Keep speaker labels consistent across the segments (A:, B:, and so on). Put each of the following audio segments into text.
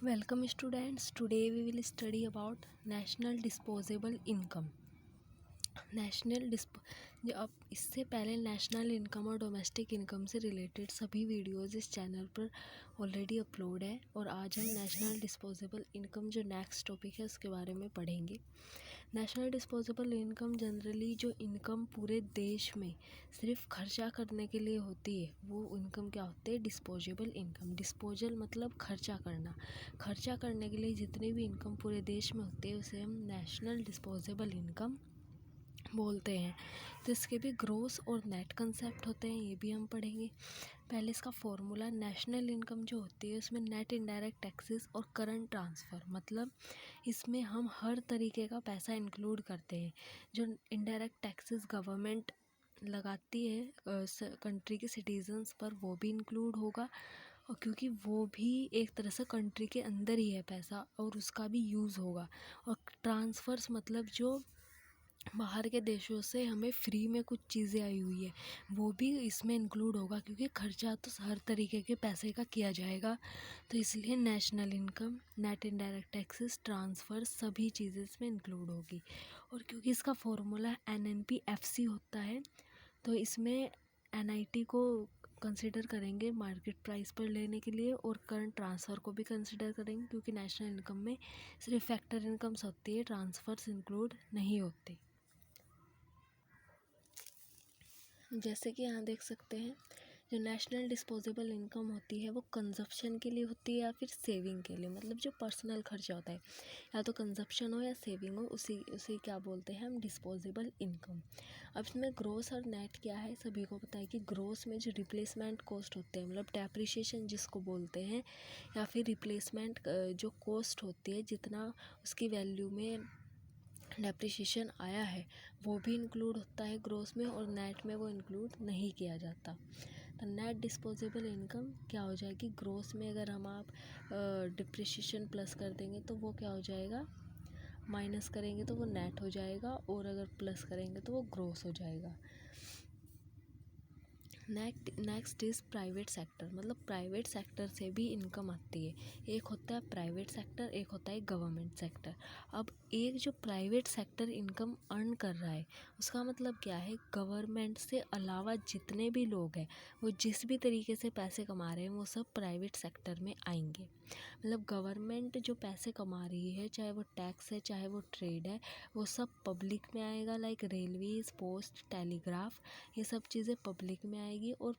A: Welcome students. Today we will study about national disposable income. National डिस्प जो अब इससे पहले नेशनल इनकम और डोमेस्टिक इनकम से रिलेटेड सभी वीडियोस इस चैनल पर ऑलरेडी अपलोड है और आज हम नेशनल डिस्पोजेबल इनकम जो नेक्स्ट टॉपिक है उसके बारे में पढ़ेंगे। नेशनल डिस्पोजेबल इनकम जनरली जो इनकम पूरे देश में सिर्फ खर्चा करने के लिए होती है वो इनकम क्या होती है? Disposable income. डिस्पोजल मतलब खर्चा करना। खर्चा करने के लिए जितनी भी इनकम पूरे देश में होती है उसे हम नेशनल डिस्पोजेबल इनकम बोलते हैं। तो इसके भी ग्रोस और नेट कंसेप्ट होते हैं, ये भी हम पढ़ेंगे। पहले इसका फॉर्मूला, नेशनल इनकम जो होती है उसमें नेट इनडायरेक्ट टैक्सेस और करंट ट्रांसफ़र, मतलब इसमें हम हर तरीके का पैसा इंक्लूड करते हैं। जो इनडायरेक्ट टैक्सेस गवर्नमेंट लगाती है कंट्री के सिटीजन्स पर वो भी इंक्लूड होगा, और क्योंकि वो भी एक तरह से कंट्री के अंदर ही है पैसा और उसका भी यूज़ होगा। और ट्रांसफ़र्स मतलब जो बाहर के देशों से हमें फ्री में कुछ चीज़ें आई हुई है वो भी इसमें इंक्लूड होगा, क्योंकि खर्चा तो हर तरीके के पैसे का किया जाएगा। तो इसलिए national income, net indirect taxes, transfer सभी चीज़ें इसमें इंक्लूड होगी। और क्योंकि इसका फॉर्मूला NNP-FC होता है तो इसमें NIT को कंसिडर करेंगे मार्केट प्राइस पर लेने के लिए, और करंट ट्रांसफ़र को भी कंसिडर करेंगे, क्योंकि नेशनल इनकम में सिर्फ फैक्टर इनकम्स होती है, ट्रांसफ़र्स इंक्लूड नहीं होते। जैसे कि यहाँ देख सकते हैं, जो नेशनल डिस्पोजेबल इनकम होती है वो कंजप्शन के लिए होती है या फिर सेविंग के लिए, मतलब जो पर्सनल खर्चा होता है, या तो कंजप्शन हो या सेविंग हो, उसी क्या बोलते हैं हम? Disposable income. अब इसमें ग्रोस और नेट क्या है, सभी को पता है कि ग्रोस में जो रिप्लेसमेंट कॉस्ट होते हैं, मतलब डेप्रिसिएशन जिसको बोलते हैं, या फिर रिप्लेसमेंट जो कॉस्ट होती है, जितना उसकी वैल्यू में डेप्रिसिएशन आया है वो भी इंक्लूड होता है ग्रोस में, और नेट में वो इंक्लूड नहीं किया जाता। तो नेट डिस्पोजेबल इनकम क्या हो जाएगी? ग्रोस में अगर हम आप डिप्रिसिएशन प्लस कर देंगे तो वो क्या हो जाएगा? माइनस करेंगे तो वो नेट हो जाएगा, और अगर प्लस करेंगे तो वो ग्रोस हो जाएगा। नेक्स्ट इज़ प्राइवेट सेक्टर, मतलब प्राइवेट सेक्टर से भी इनकम आती है। एक होता है प्राइवेट सेक्टर, एक होता है गवर्नमेंट सेक्टर। अब एक जो प्राइवेट सेक्टर इनकम अर्न कर रहा है उसका मतलब क्या है? गवर्नमेंट से अलावा जितने भी लोग हैं वो जिस भी तरीके से पैसे कमा रहे हैं वो सब प्राइवेट सेक्टर में आएंगे। मतलब गवर्नमेंट जो पैसे कमा रही है, चाहे वो टैक्स है चाहे वो ट्रेड है, वो सब पब्लिक में आएगा। लाइक रेलवेज, पोस्ट, टेलीग्राफ, ये सब चीज़ें पब्लिक में आएगी, और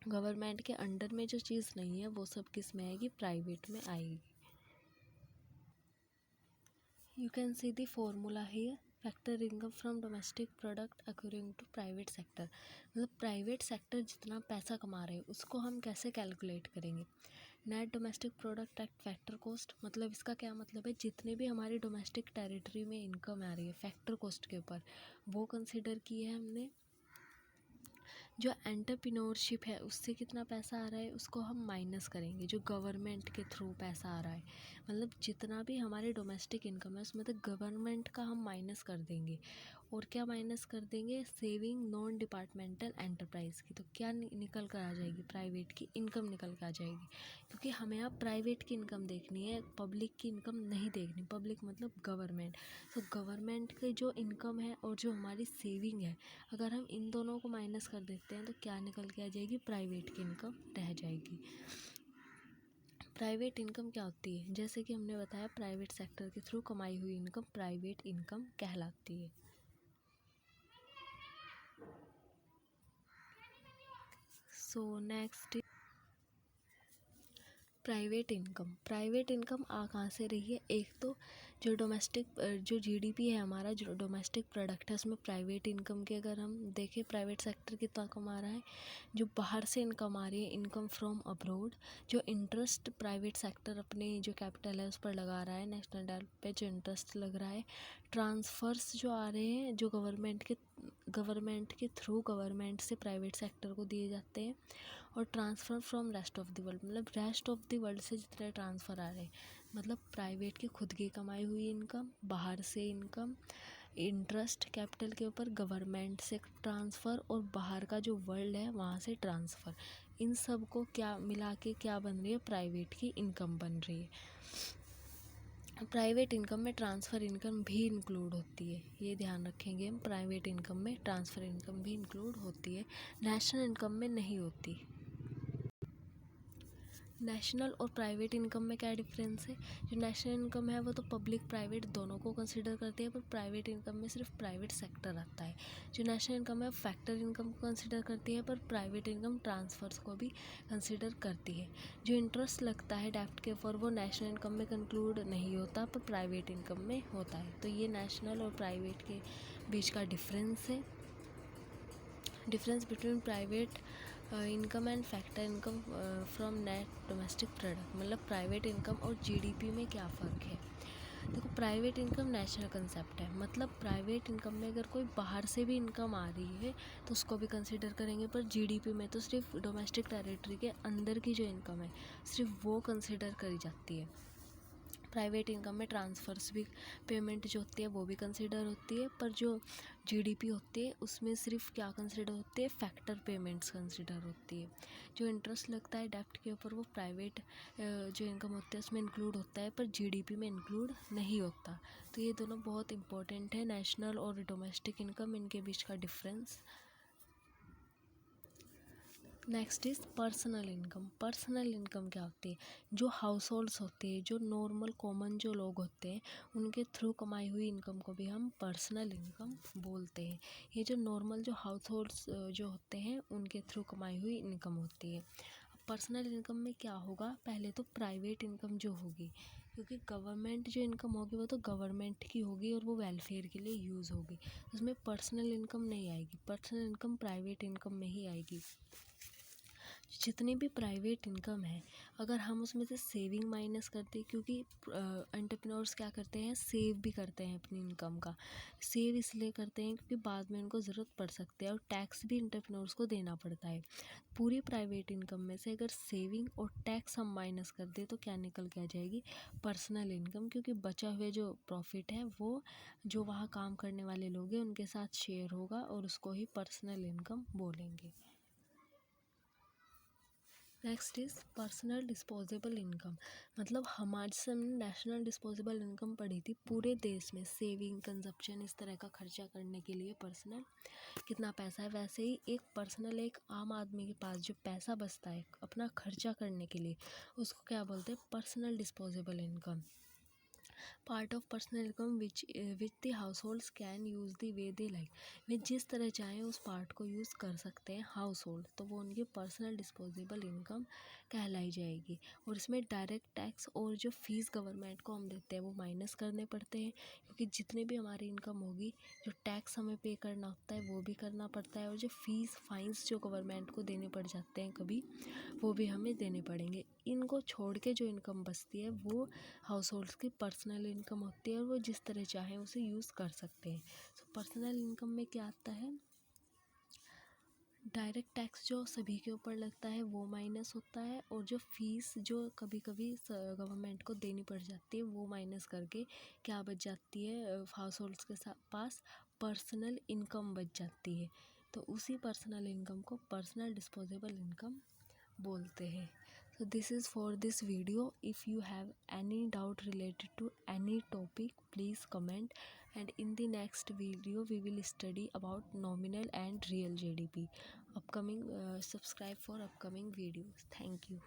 A: गवर्नमेंट के अंडर में जो चीज़ नहीं है वो सब किस में आएगी? प्राइवेट में आएगी। You can see the formula here. Factor income from domestic product according to private sector, मतलब प्राइवेट सेक्टर जितना पैसा कमा रहे हैं उसको हम कैसे कैलकुलेट करेंगे? Net domestic product at factor cost, मतलब इसका क्या मतलब है? जितने भी हमारी डोमेस्टिक टेरिटरी में इनकम आ रही है फैक्टर कॉस्ट के ऊपर, वो कंसिडर की है हमने। जो एंटरप्रेन्योरशिप है उससे कितना पैसा आ रहा है उसको हम माइनस करेंगे, जो गवर्नमेंट के थ्रू पैसा आ रहा है, मतलब जितना भी हमारे डोमेस्टिक इनकम है उसमें तो गवर्नमेंट का हम माइनस कर देंगे। और क्या माइनस कर देंगे? सेविंग नॉन डिपार्टमेंटल एंटरप्राइज की। तो क्या निकल कर आ जाएगी? प्राइवेट की इनकम निकल कर आ जाएगी, क्योंकि हमें अब प्राइवेट की इनकम देखनी है, पब्लिक की इनकम नहीं देखनी। पब्लिक मतलब गवर्नमेंट। तो गवर्नमेंट की जो इनकम है और जो हमारी सेविंग है, अगर हम इन दोनों को माइनस कर देते हैं तो क्या निकल के आ जाएगी? प्राइवेट की इनकम रह जाएगी। प्राइवेट इनकम क्या होती है? जैसे कि हमने बताया, प्राइवेट सेक्टर के थ्रू कमाई हुई इनकम प्राइवेट इनकम कहलाती है। So next, private income. Private income आ कहाँ से रही है? एक तो जो डोमेस्टिक जो GDP है हमारा, जो डोमेस्टिक प्रोडक्ट है उसमें प्राइवेट इनकम के अगर हम देखें प्राइवेट सेक्टर कितना कमा रहा है, जो बाहर से इनकम आ रही है, इनकम फ्रॉम अब्रोड, जो इंटरेस्ट प्राइवेट सेक्टर अपने जो कैपिटल है उस पर लगा रहा है, नेशनल डेट पे जो इंटरेस्ट लग रहा है, ट्रांसफ़र्स जो आ रहे हैं जो गवर्नमेंट के थ्रू गवर्नमेंट से प्राइवेट सेक्टर को दिए जाते हैं, और transfer from rest of the world, मतलब रेस्ट ऑफ द वर्ल्ड से जितने ट्रांसफ़र आ रहे हैं, मतलब प्राइवेट की खुद की कमाई हुई इनकम, बाहर से इनकम, इंटरेस्ट कैपिटल के ऊपर, गवर्नमेंट से ट्रांसफ़र, और बाहर का जो वर्ल्ड है वहाँ से ट्रांसफ़र। इन सब को क्या मिला के क्या बन रही है, प्राइवेट की इनकम बन रही है। प्राइवेट इनकम में ट्रांसफ़र इनकम भी इंक्लूड होती है, ये ध्यान रखेंगे हम। प्राइवेट इनकम में ट्रांसफ़र इनकम भी इंक्लूड होती है, नेशनल इनकम में नहीं होती। नेशनल और प्राइवेट इनकम में क्या डिफरेंस है? जो नेशनल इनकम है वो तो पब्लिक प्राइवेट दोनों को कंसिडर करती है, पर प्राइवेट इनकम में सिर्फ प्राइवेट सेक्टर आता है। जो नेशनल इनकम है फैक्टर इनकम को कंसिडर करती है, पर प्राइवेट इनकम ट्रांसफ़र्स को भी कंसिडर करती है। जो इंटरेस्ट लगता है डेब्ट के ऊपर वो नेशनल इनकम में कंक्लूड नहीं होता, पर प्राइवेट इनकम में होता है। तो ये नेशनल और प्राइवेट के बीच का डिफरेंस है। Difference between private income and factor income from net domestic product, मतलब प्राइवेट इनकम और जीडीपी में क्या फ़र्क है। देखो, प्राइवेट इनकम नेशनल कंसेप्ट है, मतलब प्राइवेट इनकम में अगर कोई बाहर से भी इनकम आ रही है तो उसको भी कंसिडर करेंगे, पर जीडीपी में तो सिर्फ डोमेस्टिक टेरिटरी के अंदर की जो इनकम है सिर्फ वो कंसिडर करी जाती है। प्राइवेट इनकम में ट्रांसफ़र्स भी, पेमेंट जो होती है वो भी कंसिडर होती है, पर जो जीडीपी होती है उसमें सिर्फ क्या कंसिडर होती है, फैक्टर पेमेंट्स कंसिडर होती है। जो इंटरेस्ट लगता है डेब्ट के ऊपर वो प्राइवेट जो इनकम होती है उसमें इंक्लूड होता है, पर जीडीपी में इंक्लूड नहीं होता। तो ये दोनों बहुत इंपॉर्टेंट है, नेशनल और डोमेस्टिक इनकम, इनके बीच का difference. Next is personal income. Personal income क्या होती है? जो हाउस होल्ड्स होते हैं, जो नॉर्मल कॉमन जो लोग होते हैं, उनके थ्रू कमाई हुई इनकम को भी हम पर्सनल इनकम बोलते हैं। ये जो नॉर्मल जो हाउस होल्ड्स जो होते हैं उनके थ्रू कमाई हुई इनकम होती है। पर्सनल इनकम में क्या होगा, पहले तो प्राइवेट इनकम जो होगी, क्योंकि गवर्नमेंट जो इनकम होगी वो तो गवर्नमेंट की होगी और वो वेलफेयर के लिए यूज़ होगी, उसमें पर्सनल इनकम नहीं आएगी। पर्सनल इनकम प्राइवेट इनकम में ही आएगी। जितनी भी प्राइवेट इनकम है, अगर हम उसमें से सेविंग माइनस करते हैं, क्योंकि एंटरप्रेन्योर्स क्या करते हैं, सेव भी करते हैं अपनी इनकम का। सेव इसलिए करते हैं क्योंकि बाद में उनको ज़रूरत पड़ सकती है, और टैक्स भी एंटरप्रेन्योर्स को देना पड़ता है। पूरी प्राइवेट इनकम में से अगर सेविंग और टैक्स हम माइनस कर दें तो क्या निकल के आ जाएगी, पर्सनल इनकम, क्योंकि बचा हुए जो प्रॉफिट है वो जो वहाँ काम करने वाले लोग हैं उनके साथ शेयर होगा, और उसको ही पर्सनल इनकम बोलेंगे। Next is personal disposable income, मतलब हमारे से हमने नेशनल डिस्पोजेबल इनकम पढ़ी थी, पूरे देश में सेविंग, कंजप्शन, इस तरह का खर्चा करने के लिए पर्सनल कितना पैसा है। वैसे ही एक पर्सनल, एक आम आदमी के पास जो पैसा बचता है अपना खर्चा करने के लिए, उसको क्या बोलते हैं, personal disposable income. Part of personal income which the households can use the way they like, way जिस तरह चाहें उस पार्ट को यूज़ कर सकते हैं हाउस होल्ड, तो वो उनकी पर्सनल डिस्पोजेबल इनकम कहलाई जाएगी। और इसमें डायरेक्ट टैक्स और जो फीस गवर्नमेंट को हम देते हैं वो माइनस करने पड़ते हैं, क्योंकि जितने भी हमारी इनकम होगी जो टैक्स हमें पे करना होता है वो भी करना पड़ता है, और जो फीस फाइन्स जो गवर्नमेंट को देने पड़ जाते हैं कभी, वो भी हमें देने पड़ेंगे। इनको छोड़ के जो इनकम बचती है वो हाउस होल्ड्स की पर्सनल इनकम होती है, और वो जिस तरह चाहें उसे यूज़ कर सकते हैं। तो पर्सनल इनकम में क्या आता है, डायरेक्ट टैक्स जो सभी के ऊपर लगता है वो माइनस होता है, और जो फीस जो कभी कभी गवर्नमेंट को देनी पड़ जाती है वो माइनस करके क्या बच जाती है, हाउस होल्ड्स के पास पर्सनल इनकम बच जाती है। तो उसी पर्सनल इनकम को पर्सनल डिस्पोजेबल इनकम बोलते हैं। So this is for this video. If you have any doubt related to any topic, please comment, and in the next video we will study about nominal and real GDP. Upcoming subscribe for upcoming videos. Thank you.